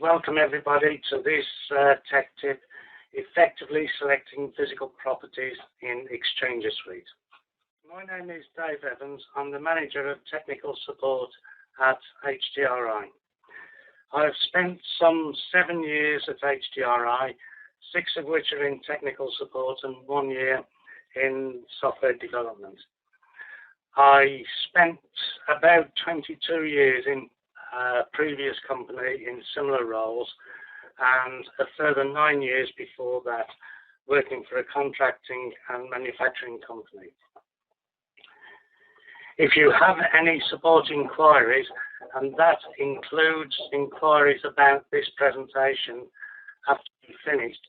Welcome everybody to this tech tip, effectively selecting physical properties in Xchanger Suite. My name is Dave Evans. I'm the Manager of Technical Support at HDRI. I've spent some 7 years at HDRI, 6 of which are in technical support and 1 year in software development. I spent about 22 years in a previous company in similar roles, and a further 9 years before that working for a contracting and manufacturing company. If you have any support inquiries, and that includes inquiries about this presentation after you've finished,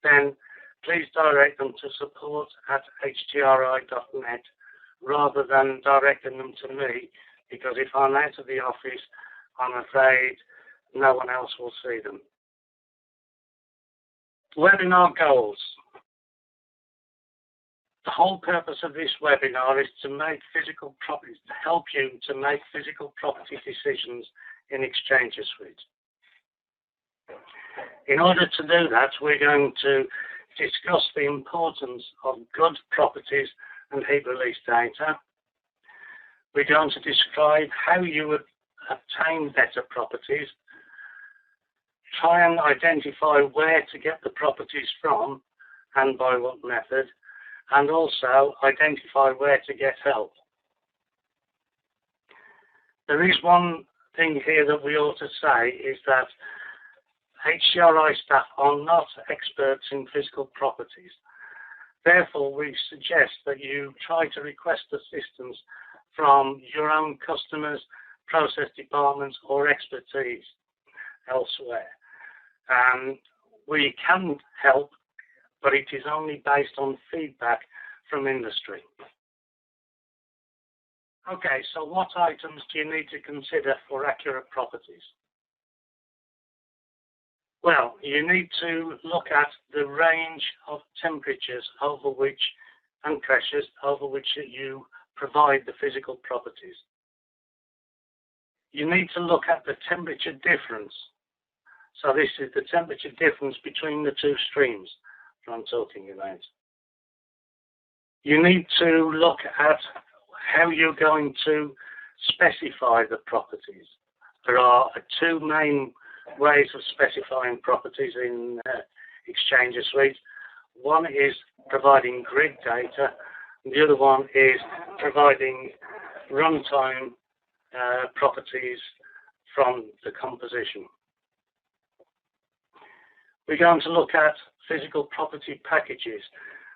then please direct them to support@hdri.net rather than directing them to me, because if I'm out of the office, I'm afraid no one else will see them. Webinar goals. The whole purpose of this webinar is to make physical properties, to help you to make physical property decisions in Xchanger Suite. In order to do that, we're going to discuss the importance of good properties and heat release data. We're going to describe how you would obtain better properties, try and identify where to get the properties from and by what method, and also identify where to get help. There is one thing here that we ought to say, is that HDRI staff are not experts in physical properties. Therefore, we suggest that you try to request assistance from your own customers, process departments, or expertise elsewhere. We can help, but it is only based on feedback from industry. Okay, so what items do you need to consider for accurate properties? Well, you need to look at the range of temperatures over which, and pressures over which you provide the physical properties. You need to look at the temperature difference. So this is the temperature difference between the two streams that I'm talking about. You need to look at how you're going to specify the properties. There are 2 main ways of specifying properties in Xchanger Suite. One is providing grid data, and the other one is providing runtime properties from the composition. We're going to look at physical property packages,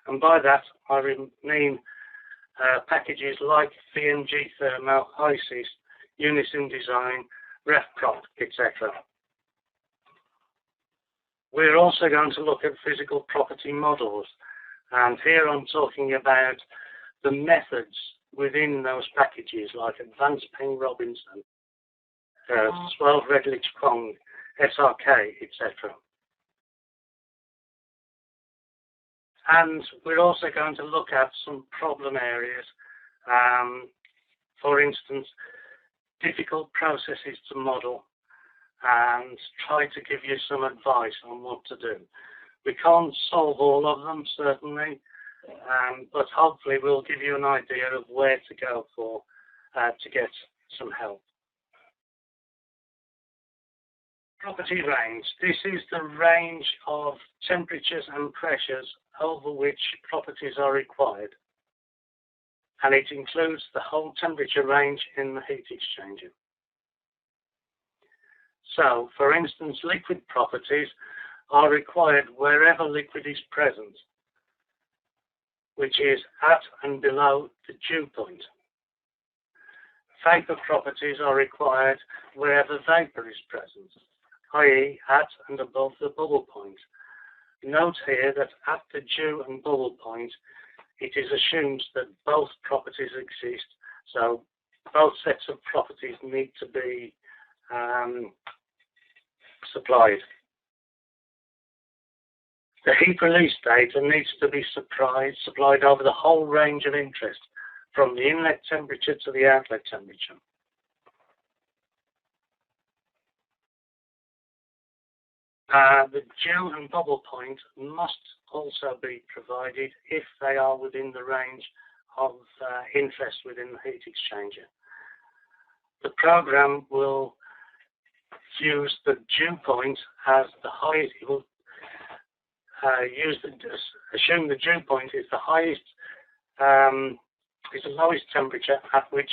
and by that I mean packages like VMG Thermo, HYSYS, Unison Design, RefProp, etc. We're also going to look at physical property models, and here I'm talking about the methods within those packages, like Advanced Payne Robinson, 12 Redlich Kwong, SRK, etc. And we're also going to look at some problem areas, for instance, difficult processes to model, and try to give you some advice on what to do. We can't solve all of them, certainly, but hopefully we'll give you an idea of where to go for to get some help. Property range. This is the range of temperatures and pressures over which properties are required, and it includes the whole temperature range in the heat exchanger. So, for instance, liquid properties are required wherever liquid is present, which is at and below the dew point. Vapor properties are required wherever vapor is present, i.e. at and above the bubble point. Note here that at the dew and bubble point, it is assumed that both properties exist, so both sets of properties need to be supplied. The heat release data needs to be supplied over the whole range of interest, from the inlet temperature to the outlet temperature. The dew and bubble point must also be provided if they are within the range of interest within the heat exchanger. The program will use the dew point as the highest. It will assume the dew point is the highest, is the lowest temperature at which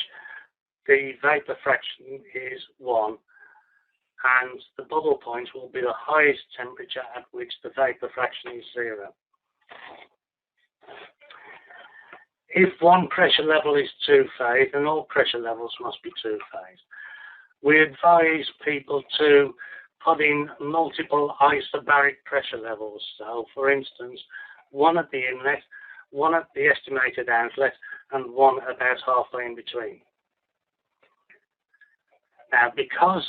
the vapor fraction is 1, and the bubble point will be the highest temperature at which the vapor fraction is 0. If one pressure level is two-phase, then all pressure levels must be two-phase. We advise people to put in multiple isobaric pressure levels. So, for instance, one at the inlet, one at the estimated outlet, and one about halfway in between. Now, because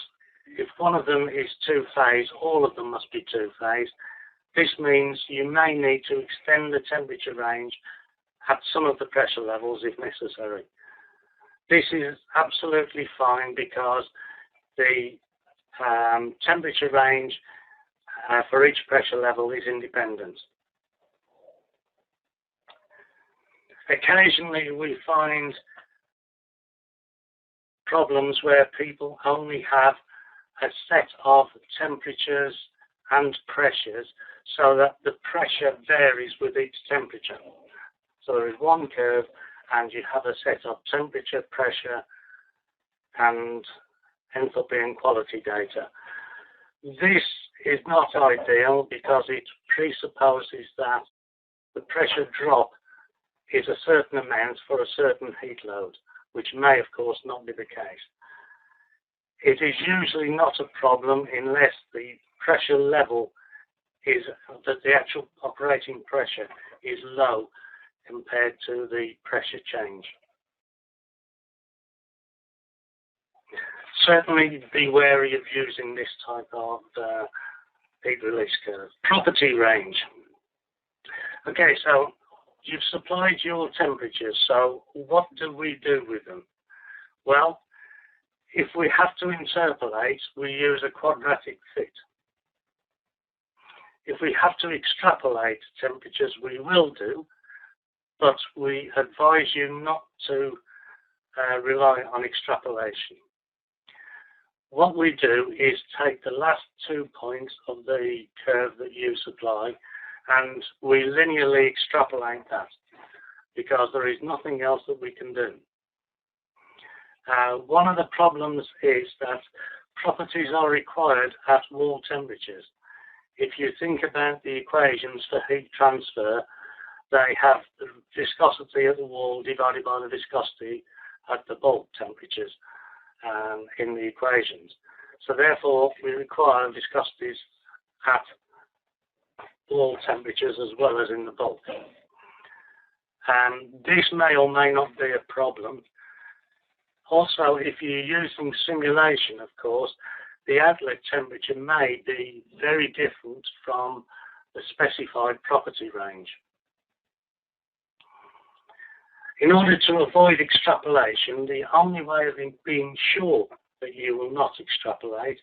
if one of them is two-phase, all of them must be two-phase. This means you may need to extend the temperature range at some of the pressure levels if necessary. This is absolutely fine because the temperature range for each pressure level is independent. Occasionally we find problems where people only have a set of temperatures and pressures so that the pressure varies with each temperature. So there is one curve and you have a set of temperature, pressure and enthalpy and quality data. This is not ideal because it presupposes that the pressure drop is a certain amount for a certain heat load, which may of course not be the case. It is usually not a problem unless the pressure level is, that the actual operating pressure is low compared to the pressure change. Certainly be wary of using this type of heat release curve. Property range. Okay, so you've supplied your temperatures, so what do we do with them? Well, if we have to interpolate, we use a quadratic fit. If we have to extrapolate temperatures, we will do, but we advise you not to rely on extrapolation. What we do is take the last 2 points of the curve that you supply and we linearly extrapolate that because there is nothing else that we can do. One of the problems is that properties are required at wall temperatures. If you think about the equations for heat transfer, they have the viscosity at the wall divided by the viscosity at the bulk temperatures in the equations. So therefore, we require viscosities at wall temperatures as well as in the bulk. This may or may not be a problem. Also, if you're using simulation, of course, the outlet temperature may be very different from the specified property range. In order to avoid extrapolation, the only way of being sure that you will not extrapolate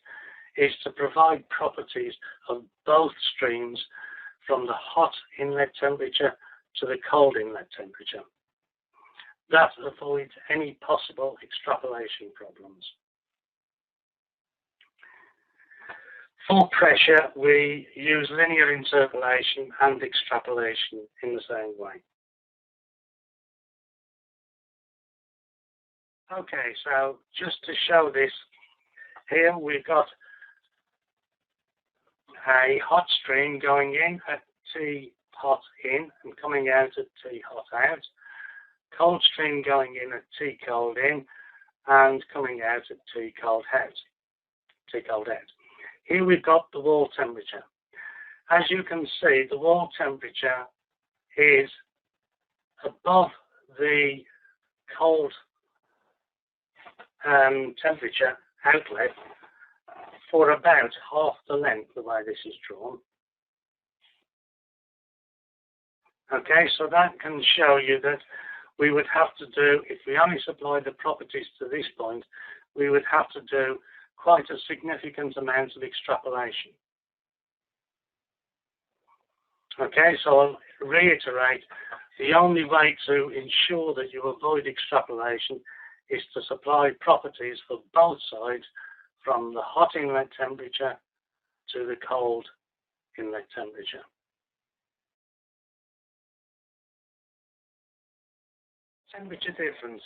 is to provide properties of both streams from the hot inlet temperature to the cold inlet temperature. That avoids any possible extrapolation problems. For pressure, we use linear interpolation and extrapolation in the same way. Okay, so just to show this, here we've got a hot stream going in at T hot in and coming out at T hot out. Cold stream going in at T cold in and coming out at T cold out. T cold out. Here we've got the wall temperature. As you can see, the wall temperature is above the cold temperature outlet for about half the length the way this is drawn. Okay, so that can show you that we would have to do, if we only supply the properties to this point, we would have to do quite a significant amount of extrapolation. Okay, so I'll reiterate, the only way to ensure that you avoid extrapolation is to supply properties for both sides from the hot inlet temperature to the cold inlet temperature. Temperature difference.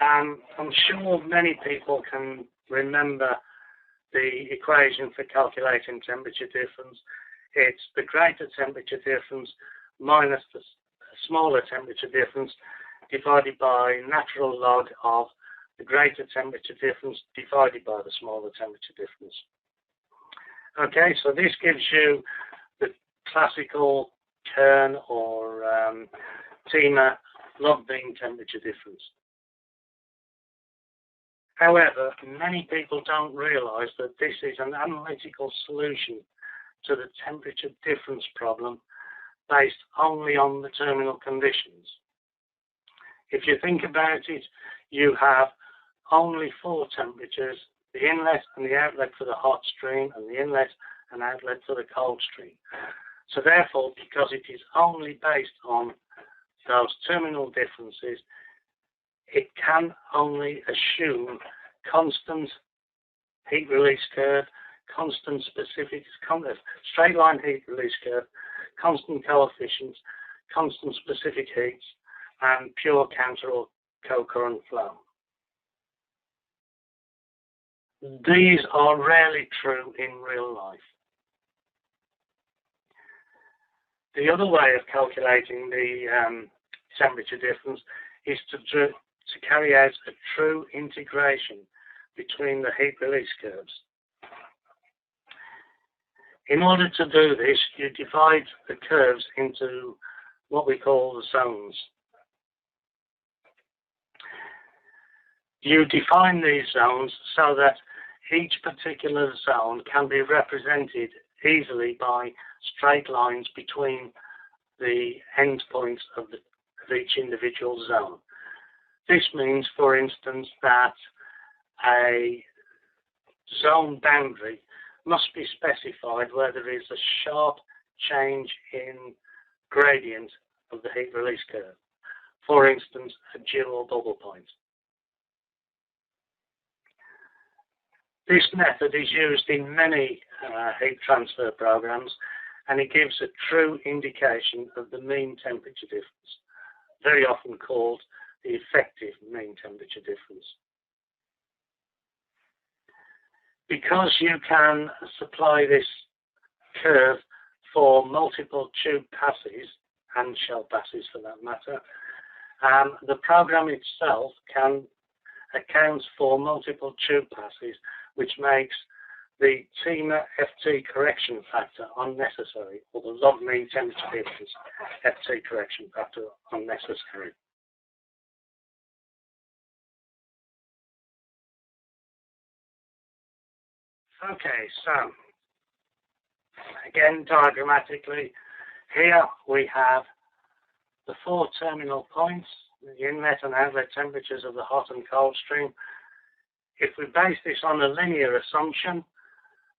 I'm sure many people can remember the equation for calculating temperature difference. It's the greater temperature difference minus the smaller temperature difference divided by natural log of the greater temperature difference divided by the smaller temperature difference. Okay, so this gives you the classical Kern or TEMA log mean temperature difference. However, many people don't realise that this is an analytical solution to the temperature difference problem based only on the terminal conditions. If you think about it, you have only 4 temperatures: the inlet and the outlet for the hot stream, and the inlet and outlet for the cold stream. So therefore, because it is only based on those terminal differences, it can only assume constant heat release curve, constant specific, straight line heat release curve, constant coefficients, constant specific heats, and pure counter or co-current flow. These are rarely true in real life. The other way of calculating the temperature difference is to carry out a true integration between the heat release curves. In order to do this, you divide the curves into what we call the zones. You define these zones so that each particular zone can be represented easily by straight lines between the endpoints of each individual zone. This means, for instance, that a zone boundary must be specified where there is a sharp change in gradient of the heat release curve. For instance, a dual bubble point. This method is used in many heat transfer programs, and it gives a true indication of the mean temperature difference, very often called the effective mean temperature difference. Because you can supply this curve for multiple tube passes, and shell passes for that matter, the program itself can account for multiple tube passes, which makes the TEMA FT correction factor unnecessary, or the log mean temperature difference FT correction factor unnecessary. Okay, so again, diagrammatically, here we have the 4 terminal points, the inlet and outlet temperatures of the hot and cold stream. If we base this on a linear assumption,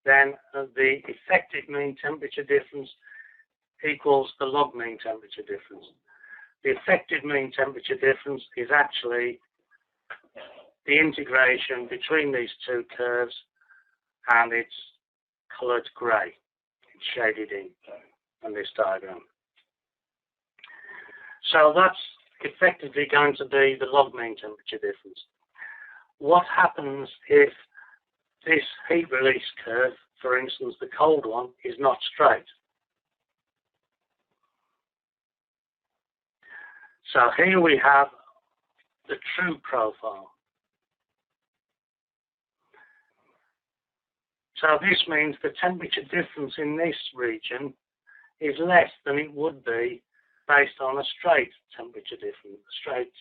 then the effective mean temperature difference equals the log mean temperature difference. The effective mean temperature difference is actually the integration between these 2 curves, and it's coloured grey. It's shaded in on this diagram. So that's effectively going to be the log mean temperature difference. What happens if this heat release curve, for instance the cold one, is not straight? So here we have the true profile. So this means the temperature difference in this region is less than it would be based on a straight temperature difference, straight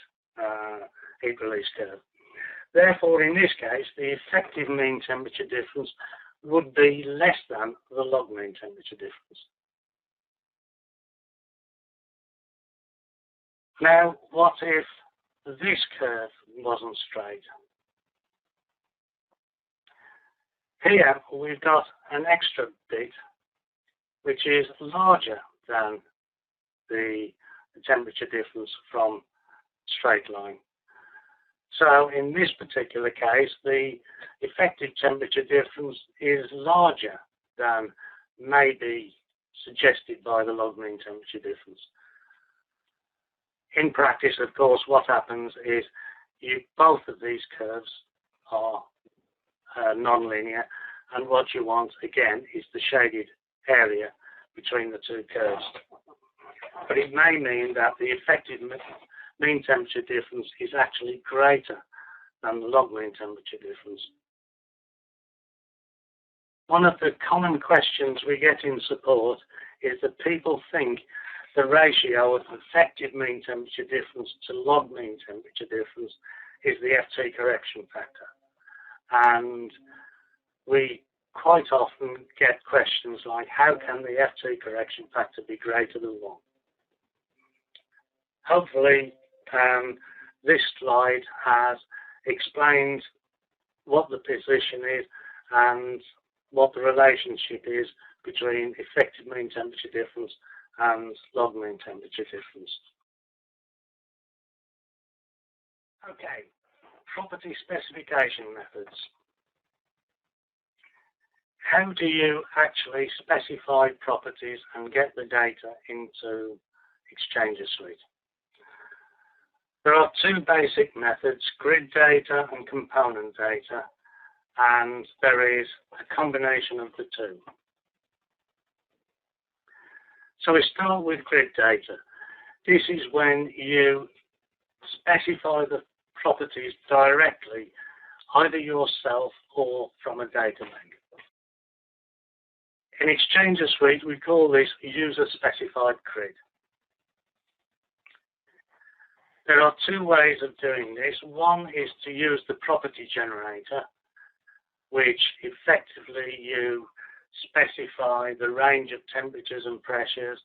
heat release curve. Therefore, in this case, the effective mean temperature difference would be less than the log mean temperature difference. Now, what if this curve wasn't straight? Here, we've got an extra bit, which is larger than the temperature difference from straight line. So in this particular case, the effective temperature difference is larger than may be suggested by the log mean temperature difference. In practice, of course, what happens is both of these curves are non-linear, and what you want, again, is the shaded area between the two curves. But it may mean that the effective mean temperature difference is actually greater than the log mean temperature difference. One of the common questions we get in support is that people think the ratio of effective mean temperature difference to log mean temperature difference is the FT correction factor. And we quite often get questions like, how can the FT correction factor be greater than 1? Hopefully, this slide has explained what the position is and what the relationship is between effective mean temperature difference and log mean temperature difference. Okay, property specification methods. How do you actually specify properties and get the data into Xchanger Suite? There are two basic methods, grid data and component data, and there is a combination of the two. So we start with grid data. This is when you specify the properties directly, either yourself or from a data bank. In Xchanger Suite, we call this user-specified grid. There are two ways of doing this. One is to use the property generator, which effectively you specify the range of temperatures and pressures,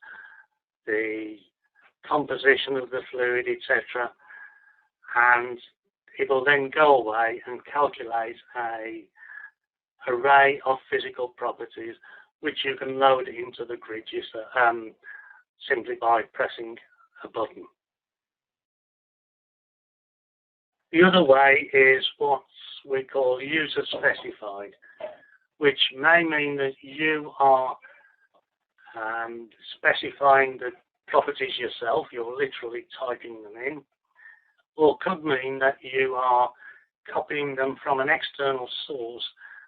the composition of the fluid, etc. And it will then go away and calculate an array of physical properties which you can load into the grid simply by pressing a button. The other way is what we call user-specified, which may mean that you are specifying the properties yourself, you're literally typing them in, or could mean that you are copying them from an external source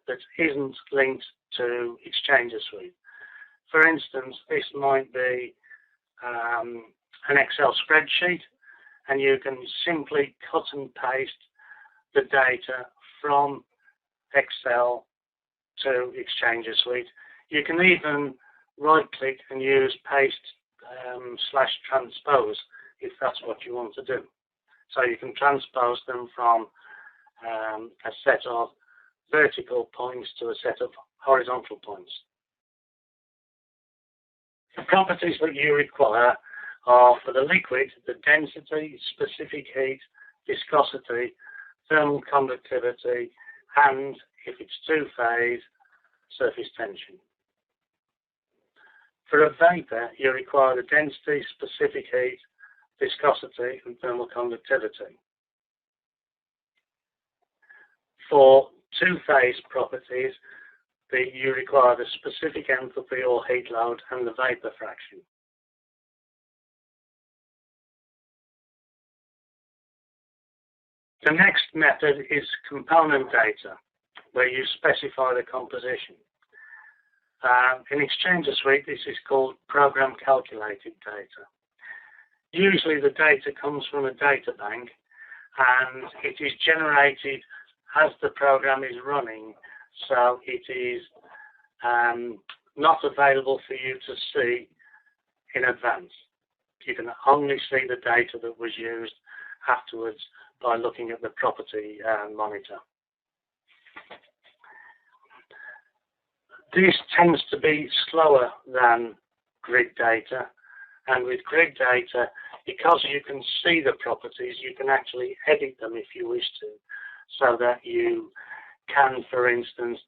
that isn't linked to Xchanger Suite. For instance, this might be an Excel spreadsheet, and you can simply cut and paste the data from Excel to Xchanger Suite. You can even right-click and use paste / transpose if that's what you want to do. So you can transpose them from a set of vertical points to a set of horizontal points. The properties that you require are, for the liquid, the density, specific heat, viscosity, thermal conductivity, and, if it's two-phase, surface tension. For a vapor, you require the density, specific heat, viscosity, and thermal conductivity. For two-phase properties, you require the specific enthalpy or heat load and the vapor fraction. The next method is component data, where you specify the composition. In Xchanger Suite, this is called program calculated data. Usually the data comes from a data bank, and it is generated as the program is running, so it is not available for you to see in advance. You can only see the data that was used afterwards by looking at the property monitor. This tends to be slower than grid data, and with grid data, because you can see the properties, you can actually edit them if you wish to, so that you can, for instance,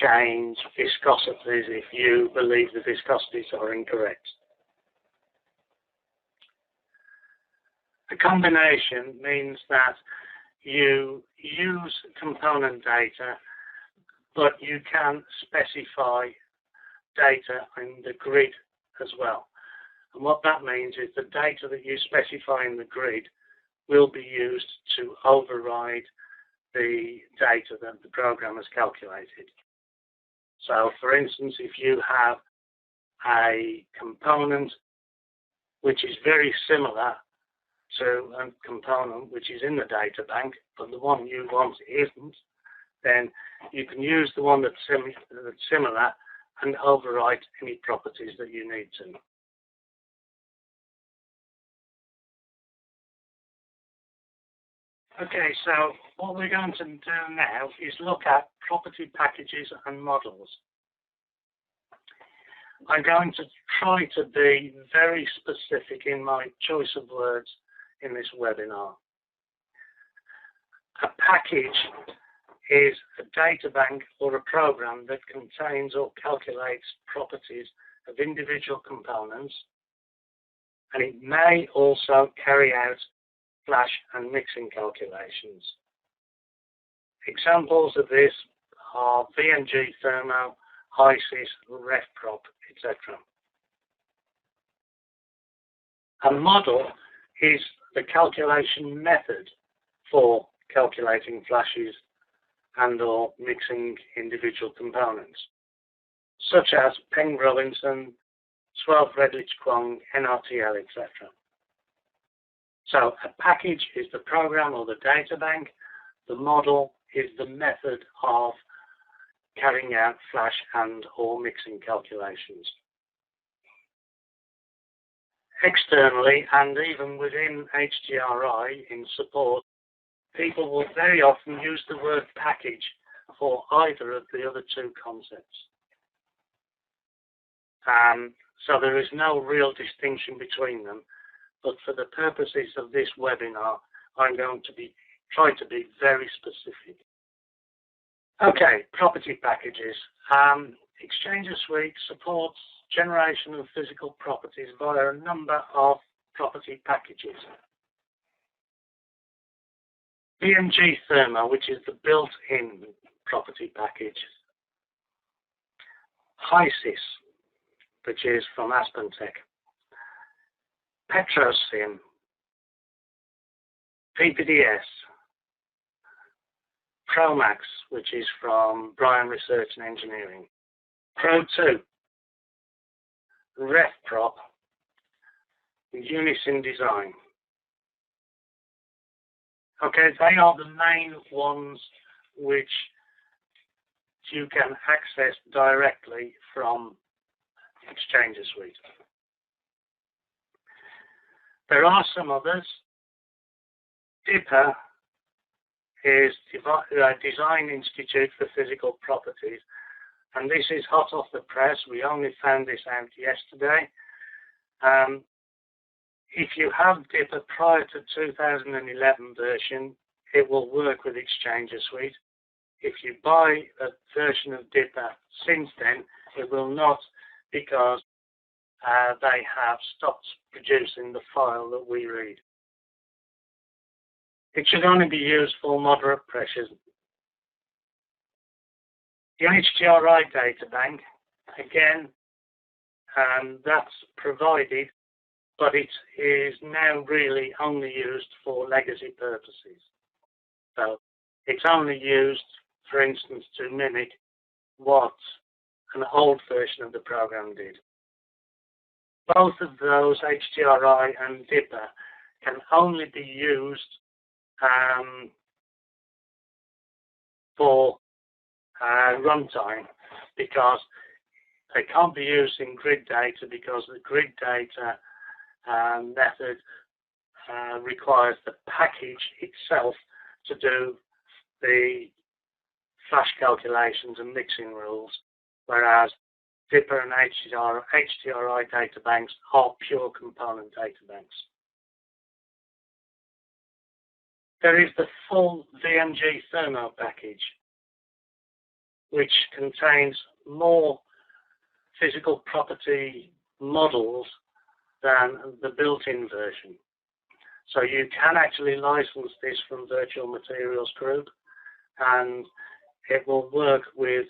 change viscosities if you believe the viscosities are incorrect. The combination means that you use component data, but you can specify data in the grid as well. And what that means is the data that you specify in the grid will be used to override the data that the program has calculated. So, for instance, if you have a component which is very similar to a component which is in the data bank, but the one you want isn't, then you can use the one that's similar and override any properties that you need to. Okay, so what we're going to do now is look at property packages and models. I'm going to try to be very specific in my choice of words in this webinar. A package is a data bank or a program that contains or calculates properties of individual components, and it may also carry out flash and mixing calculations. Examples of this are VMG Thermo, HYSYS, RefProp, etc. A model is the calculation method for calculating flashes and or mixing individual components, such as Peng-Robinson, 12-Redlich-Kwong, NRTL, etc. So a package is the program or the data bank. The model is the method of carrying out flash and or mixing calculations. Externally and even within HDRI in support, people will very often use the word package for either of the other two concepts. So there is no real distinction between them, but for the purposes of this webinar, I'm going to try to be very specific. Okay, property packages. Xchanger Suite supports generation of physical properties via a number of property packages. VMG Thermo, which is the built-in property package. HYSYS, which is from AspenTech. PetroSim, PPDS, Promax, which is from Bryan Research and Engineering, Pro2, RefProp, Unison Design. Okay, they are the main ones which you can access directly from Xchanger Suite. There are some others. DIPA is Design Institute for Physical Properties, and this is hot off the press. We only found this out yesterday. If you have DIPA prior to 2011 version, it will work with Xchanger Suite. If you buy a version of DIPA since then, it will not, because they have stopped producing the file that we read. It should only be used for moderate pressures. The HDRI data bank, again, that's provided, but it is now really only used for legacy purposes. So it's only used, for instance, to mimic what an old version of the program did. Both of those, HDRI and DIPA, can only be used for runtime, because they can't be used in grid data, because the grid data method requires the package itself to do the flash calculations and mixing rules, whereas DIPA and HDRI data banks are pure component data banks. There is the full VMG Thermo package, which contains more physical property models than the built-in version. So you can actually license this from Virtual Materials Group, and it will work with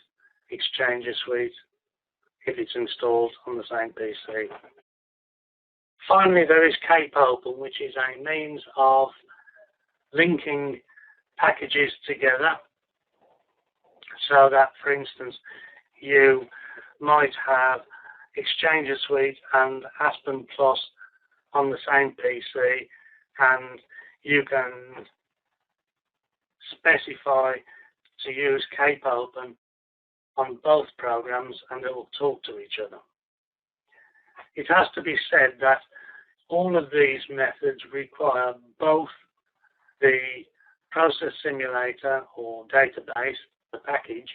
Xchanger Suite if it's installed on the same PC. Finally, there is Cape Open, which is a means of linking packages together, so that, for instance, you might have Xchanger Suite and Aspen Plus on the same PC, and you can specify to use Cape Open on both programs, and it will talk to each other. It has to be said that all of these methods require both the process simulator or database, the package,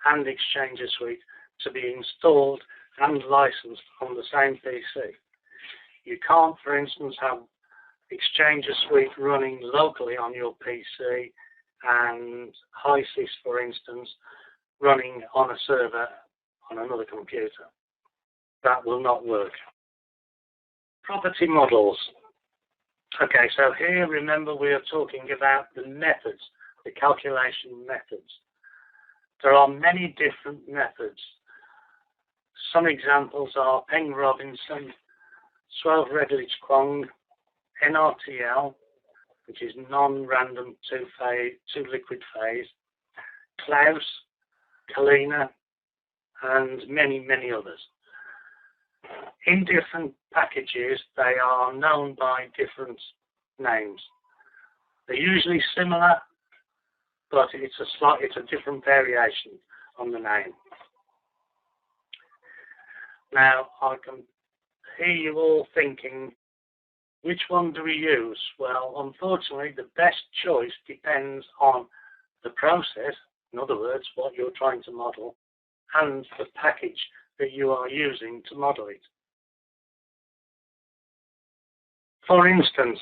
and Xchanger Suite to be installed and licensed on the same PC. You can't, for instance, have Xchanger Suite running locally on your PC and HiSys, for instance, running on a server on another computer. That will not work. Property models. Okay, so here, remember, we are talking about the methods, the calculation methods. There are many different methods. Some examples are Peng-Robinson, Swale-Redlich-Kwong, NRTL, which is non-random two-liquid phase, Klaus, Kalina, and many, many others. In different packages, they are known by different names. They're usually similar, but it's a different variation on the name. Now, I can hear you all thinking, which one do we use? Well, unfortunately, the best choice depends on the process, in other words, what you're trying to model, and the package that you are using to model it. For instance,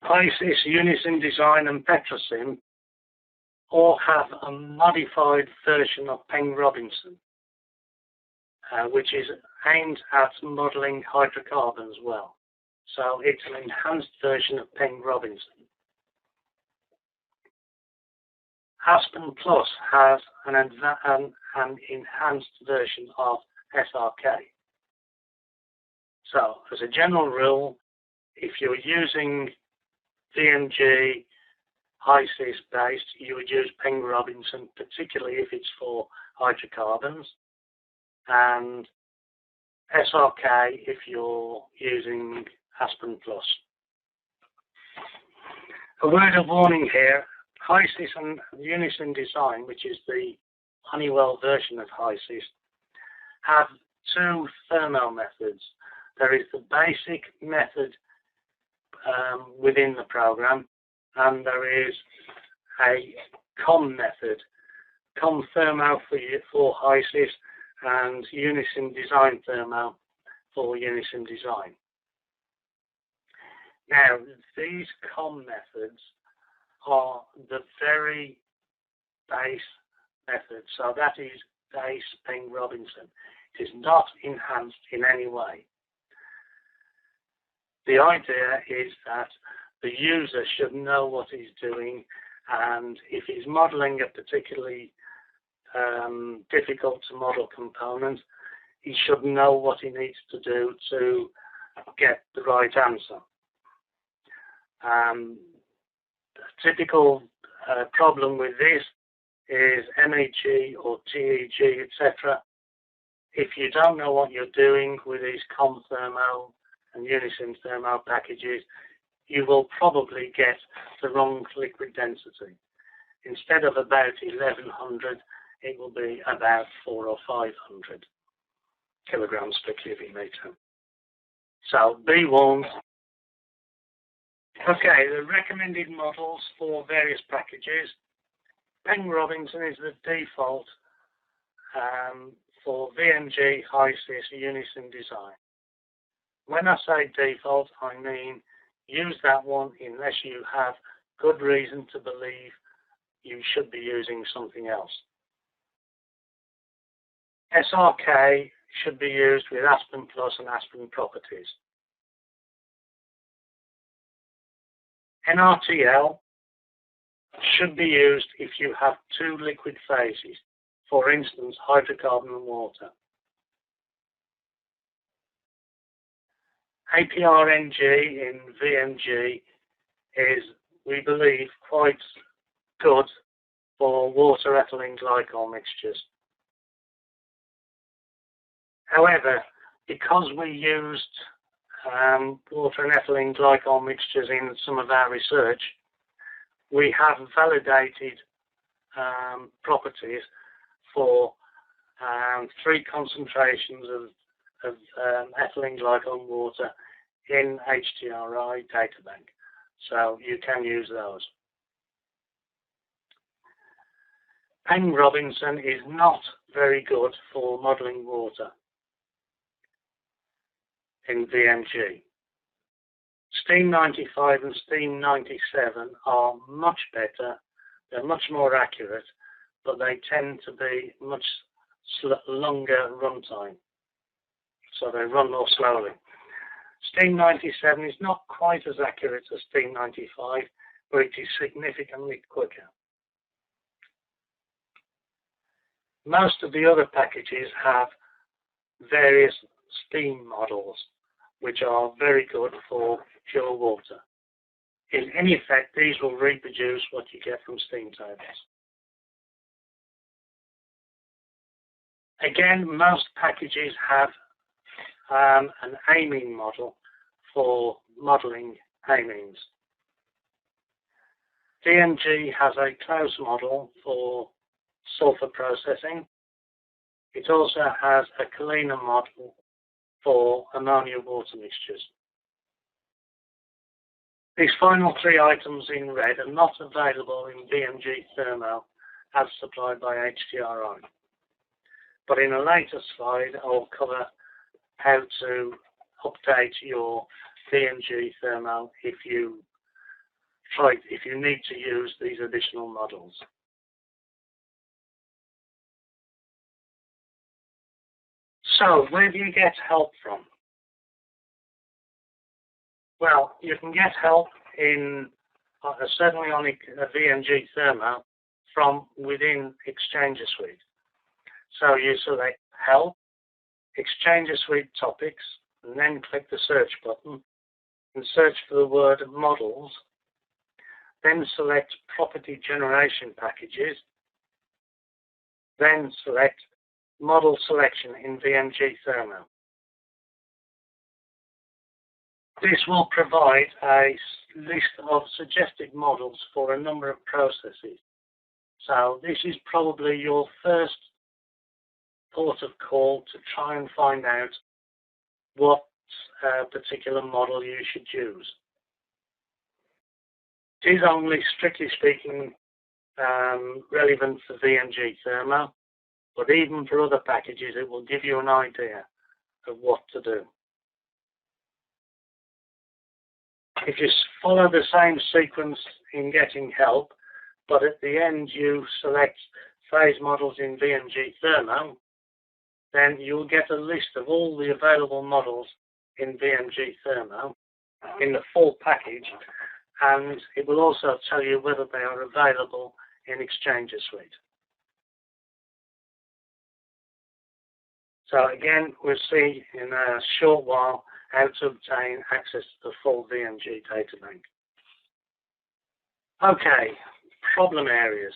HiSys, Unison Design, and Petrosim all have a modified version of Peng-Robinson, which is aimed at modeling hydrocarbons well. So it's an enhanced version of Peng-Robinson. Aspen Plus has an enhanced version of SRK. So, as a general rule, if you're using VMG HiSys based, you would use Peng-Robinson, particularly if it's for hydrocarbons, and SRK if you're using Aspen Plus. A word of warning here, HiSys and Unison Design, which is the Honeywell version of HiSys, have two thermal methods. There is the basic method within the program, and there is a COM method, COM thermo for HiSys and Unison Design thermo for Unison Design. Now, these COM methods are the very base method, so that is base Peng-Robinson. It is not enhanced in any way. The idea is that the user should know what he's doing, and if he's modeling a particularly difficult to model component, he should know what he needs to do to get the right answer. A typical problem with this is MEG or TEG, etc. If you don't know what you're doing with these COM thermo and Unison thermo packages, you will probably get the wrong liquid density. Instead of about 1100, it will be about 400 or 500 kilograms per cubic meter. So be warned. Okay, the recommended models for various packages. Peng-Robinson is the default for VMG, HiSys, Unison Design. When I say default, I mean use that one unless you have good reason to believe you should be using something else. SRK should be used with Aspen Plus and Aspen Properties. NRTL should be used if you have two liquid phases, for instance, hydrocarbon and water. APRNG in VMG is, we believe, quite good for water ethylene glycol mixtures. However, because we used water and ethylene glycol mixtures in some of our research, we have validated properties for 3 concentrations of ethylene glycol water in HTRI databank. So you can use those. Peng-Robinson is not very good for modelling water in VMG. Steam 95 and Steam 97 are much better, they're much more accurate, but they tend to be much longer runtime. So they run more slowly. Steam 97 is not quite as accurate as Steam 95, but it is significantly quicker. Most of the other packages have various steam models, which are very good for pure water. In any effect, these will reproduce what you get from steam tables. Again, most packages have an amine model for modelling amines. VMG has a close model for sulfur processing. It also has a Kalina model for ammonia water mixtures. These final 3 items in red are not available in VMG Thermo as supplied by HTRI. But in a later slide, I'll cover how to update your VMG Thermo if you need to use these additional models. So, where do you get help from? Well, you can get help in, certainly on a VMG Thermo, from within Xchanger Suite. So you select Help, Xchanger Suite Topics, and then click the search button and search for the word Models. Then select Property Generation Packages. Then select Model Selection in VMG Thermo. This will provide a list of suggested models for a number of processes. So this is probably your first port of call to try and find out what particular model you should use. It is only, strictly speaking, relevant for VMG Thermo, but even for other packages it will give you an idea of what to do. If you follow the same sequence in getting help, but at the end you select phase models in VMG Thermo, then you'll get a list of all the available models in VMG Thermo in the full package, and it will also tell you whether they are available in Xchanger Suite. So again, we'll see in a short while how to obtain access to the full VMG databank. Okay, problem areas.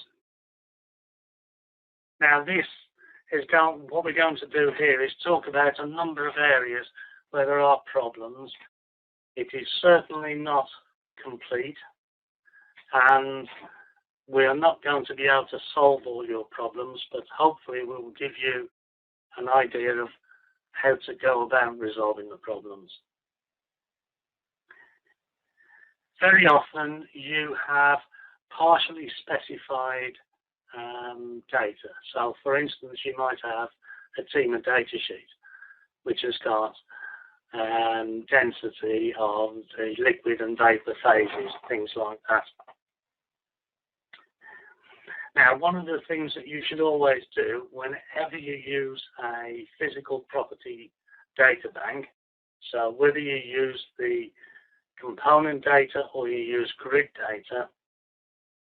Now what we're going to do here is talk about a number of areas where there are problems. It is certainly not complete, and we are not going to be able to solve all your problems, but hopefully we will give you an idea of how to go about resolving the problems. Very often you have partially specified data. So for instance, you might have a TEMA data sheet which has got density of the liquid and vapor phases, things like that. Now, one of the things that you should always do whenever you use a physical property data bank, so whether you use the component data or you use grid data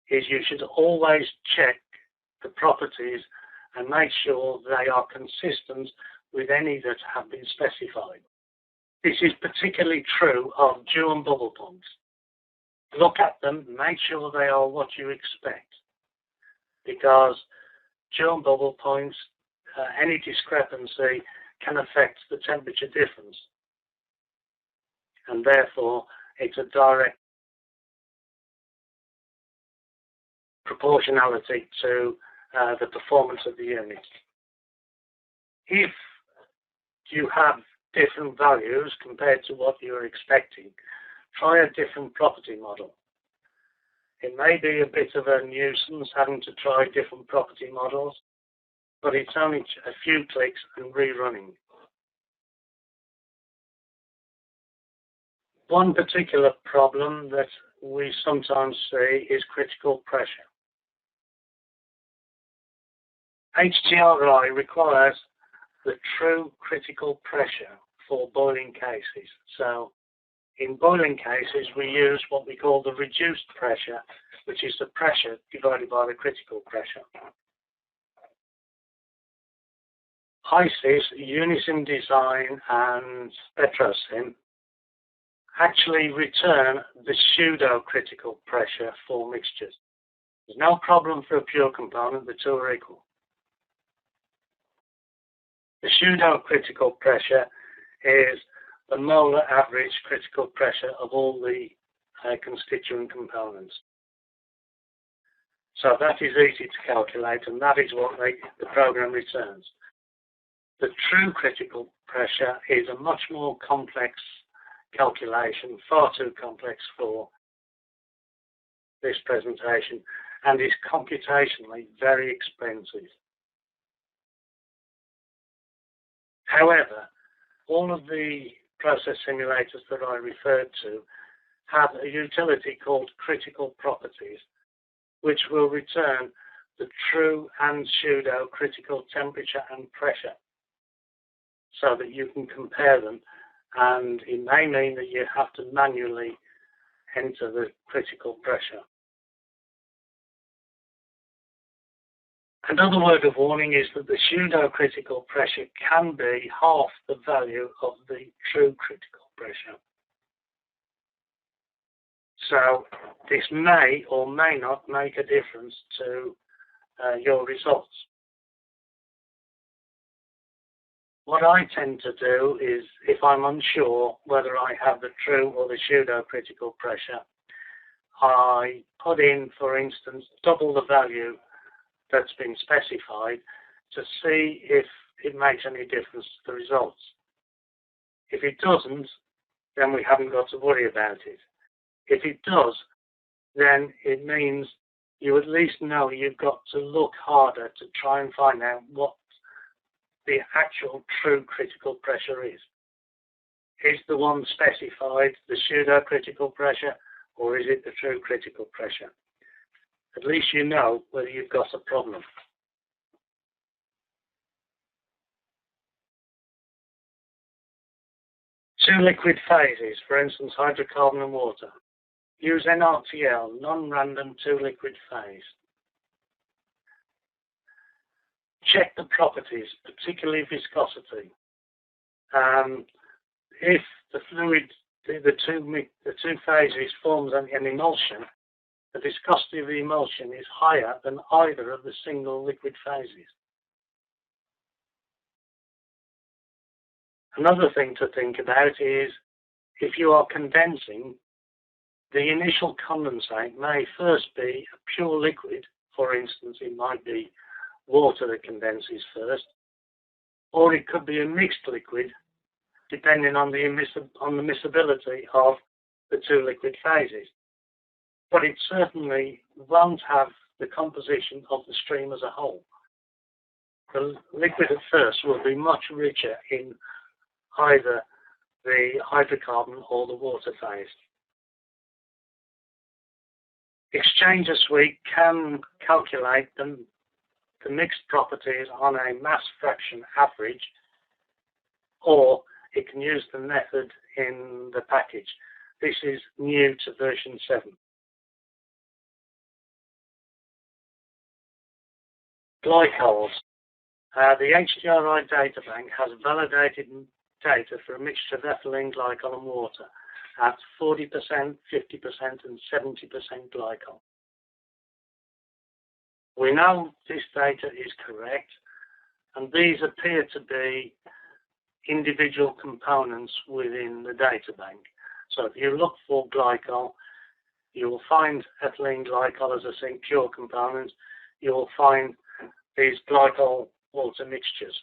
is you should always check the properties and make sure they are consistent with any that have been specified. This is particularly true of dew and bubble points. Look at them, make sure they are what you expect, because dew and bubble points, any discrepancy can affect the temperature difference, and therefore it's a direct proportionality to the performance of the unit. If you have different values compared to what you're expecting, try a different property model. It may be a bit of a nuisance having to try different property models, but it's only a few clicks and rerunning. One particular problem that we sometimes see is critical pressure. HTRI requires the true critical pressure for boiling cases. So in boiling cases, we use what we call the reduced pressure, which is the pressure divided by the critical pressure. ISIS, Unisim Design and SpectroSim actually return the pseudo-critical pressure for mixtures. There's no problem for a pure component, the two are equal. The pseudo-critical pressure is the molar average critical pressure of all the constituent components. So that is easy to calculate, and that is what the program returns. The true critical pressure is a much more complex calculation, far too complex for this presentation, and is computationally very expensive. However, all of the process simulators that I referred to have a utility called critical properties, which will return the true and pseudo critical temperature and pressure so that you can compare them, and it may mean that you have to manually enter the critical pressure. Another word of warning is that the pseudo-critical pressure can be half the value of the true critical pressure. So this may or may not make a difference to your results. What I tend to do is, if I'm unsure whether I have the true or the pseudo-critical pressure, I put in, for instance, double the value that's been specified to see if it makes any difference to the results. If it doesn't, then we haven't got to worry about it. If it does, then it means you at least know you've got to look harder to try and find out what the actual true critical pressure is. Is the one specified the pseudo-critical pressure, or is it the true critical pressure? At least you know whether you've got a problem. Two liquid phases, for instance, hydrocarbon and water. Use NRTL, non-random two-liquid phase. Check the properties, particularly viscosity. If the fluid, the two phases forms an emulsion, the viscosity of the emulsion is higher than either of the single liquid phases. Another thing to think about is, if you are condensing, the initial condensate may first be a pure liquid. For instance, it might be water that condenses first, or it could be a mixed liquid, depending on the miscibility of the two liquid phases. But it certainly won't have the composition of the stream as a whole. The liquid at first will be much richer in either the hydrocarbon or the water phase. Xchanger suite can calculate the mixed properties on a mass fraction average, or it can use the method in the package. This is new to version 7. Glycols. The HDRI data bank has validated data for a mixture of ethylene glycol and water at 40%, 50% and 70% glycol. We know this data is correct, and these appear to be individual components within the data bank. So if you look for glycol, you will find ethylene glycol as a pure component. You will find these glycol water mixtures.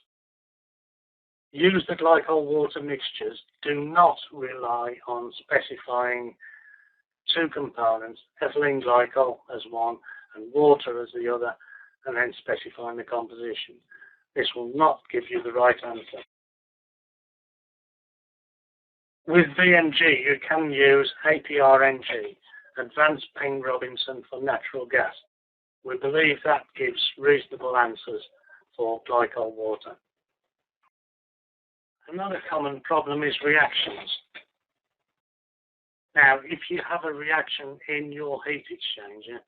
Use the glycol water mixtures. Do not rely on specifying two components, ethylene glycol as one and water as the other, and then specifying the composition. This will not give you the right answer. With VMG, you can use APRNG, Advanced Payne-Robinson for natural gas. We believe that gives reasonable answers for glycol water. Another common problem is reactions. Now, if you have a reaction in your heat exchanger,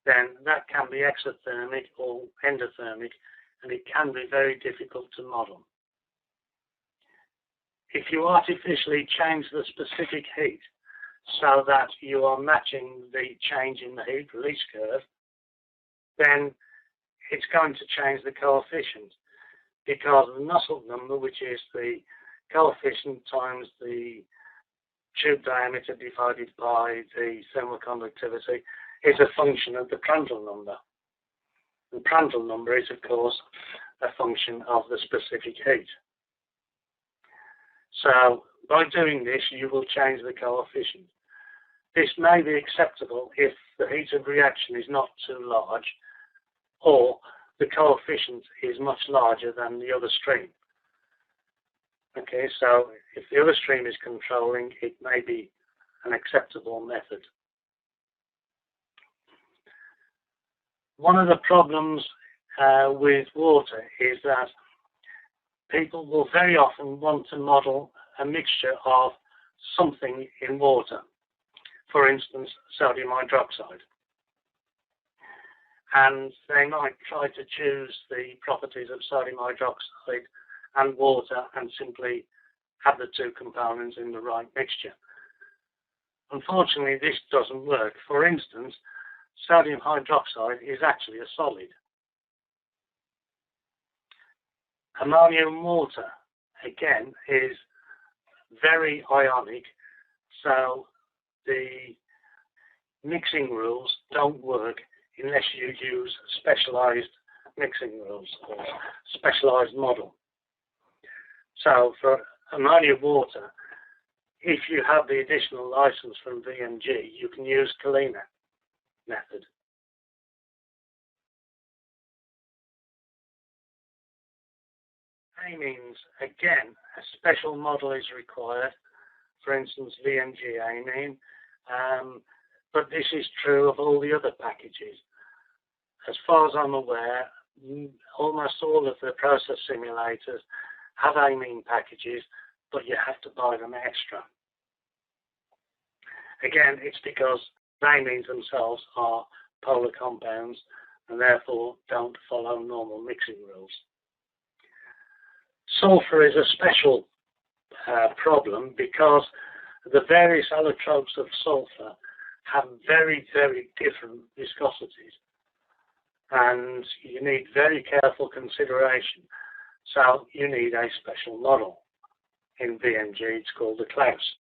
then that can be exothermic or endothermic, and it can be very difficult to model. If you artificially change the specific heat so that you are matching the change in the heat release curve, then it's going to change the coefficient, because the Nusselt number, which is the coefficient times the tube diameter divided by the thermal conductivity, is a function of the Prandtl number. The Prandtl number is, of course, a function of the specific heat. So by doing this, you will change the coefficient. This may be acceptable if the heat of reaction is not too large, or the coefficient is much larger than the other stream. Okay, so if the other stream is controlling, it may be an acceptable method. One of the problems with water is that people will very often want to model a mixture of something in water. For instance, sodium hydroxide. And they might try to choose the properties of sodium hydroxide and water and simply have the two components in the right mixture. Unfortunately, this doesn't work. For instance, sodium hydroxide is actually a solid. Ammonia and water, again, is very ionic, so the mixing rules don't work unless you use specialized mixing rules or specialized model. So for ammonia water, if you have the additional license from VMG, you can use Kalina method. Amines, again, a special model is required, for instance, VMG amine, but this is true of all the other packages. As far as I'm aware, almost all of the process simulators have amine packages, but you have to buy them extra. Again, it's because amines themselves are polar compounds and therefore don't follow normal mixing rules. Sulfur is a special problem because the various allotropes of sulfur have very, very different viscosities, and you need very careful consideration. So you need a special model. In VMG, it's called the Klaus.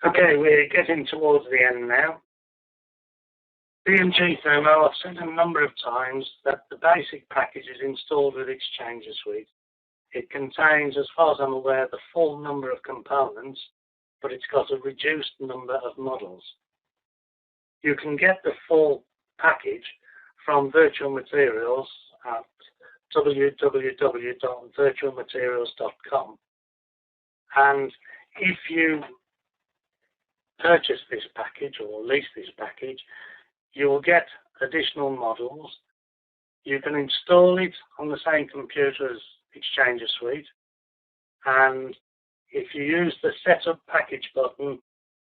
Okay, we're getting towards the end now. VMG Thermo, I've said a number of times that the basic package is installed with Xchanger Suite. It contains, as far as I'm aware, the full number of components, but it's got a reduced number of models. You can get the full package from Virtual Materials at www.virtualmaterials.com. And if you purchase this package or lease this package, you will get additional models. You can install it on the same computer as Xchanger Suite, and if you use the Setup Package button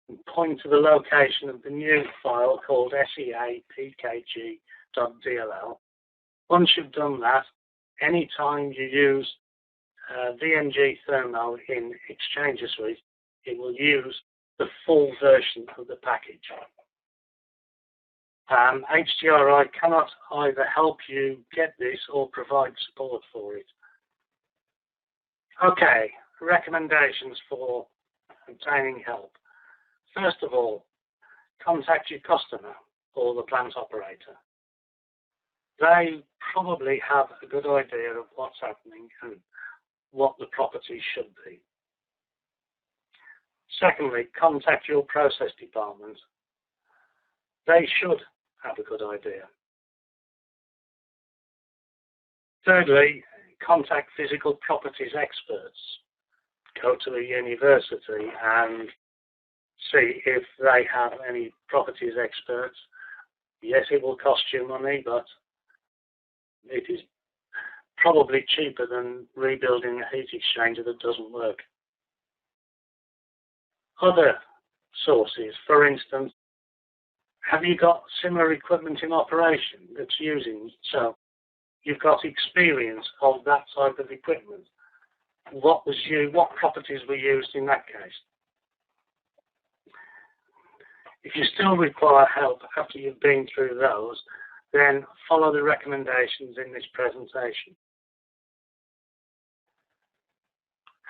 and point to the location of the new file called seapkg.dll, once you've done that, anytime you use VNG Thermo in Xchanger Suite, it will use the full version of the package. HDRI cannot either help you get this or provide support for it. Okay, recommendations for obtaining help. First of all, contact your customer or the plant operator. They probably have a good idea of what's happening and what the property should be. Secondly, contact your process department. They should have a good idea. Thirdly, contact physical properties experts. Go to a university and see if they have any properties experts. Yes, it will cost you money, but it is probably cheaper than rebuilding a heat exchanger that doesn't work. Other sources, for instance, have you got similar equipment in operation that's using, so you've got experience of that type of equipment? What properties were used in that case? If you still require help after you've been through those, then follow the recommendations in this presentation.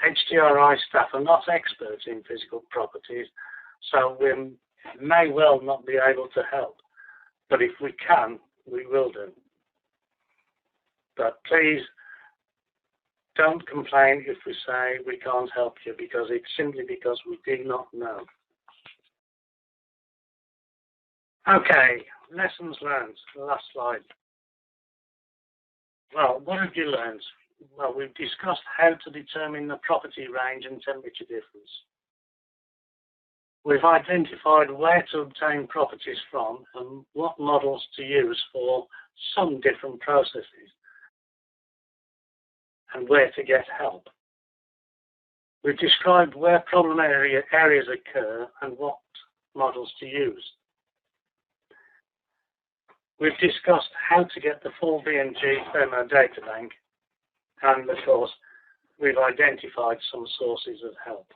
HDRI staff are not experts in physical properties, so we may well not be able to help. But if we can, we will do. But please don't complain if we say we can't help you, because it's simply because we do not know. Okay, lessons learned, the last slide. Well, what have you learned? Well, we've discussed how to determine the property range and temperature difference. We've identified where to obtain properties from and what models to use for some different processes and where to get help. We've described where problem areas occur and what models to use. We've discussed how to get the full VNG Thermo data bank, and of course, we've identified some sources of help.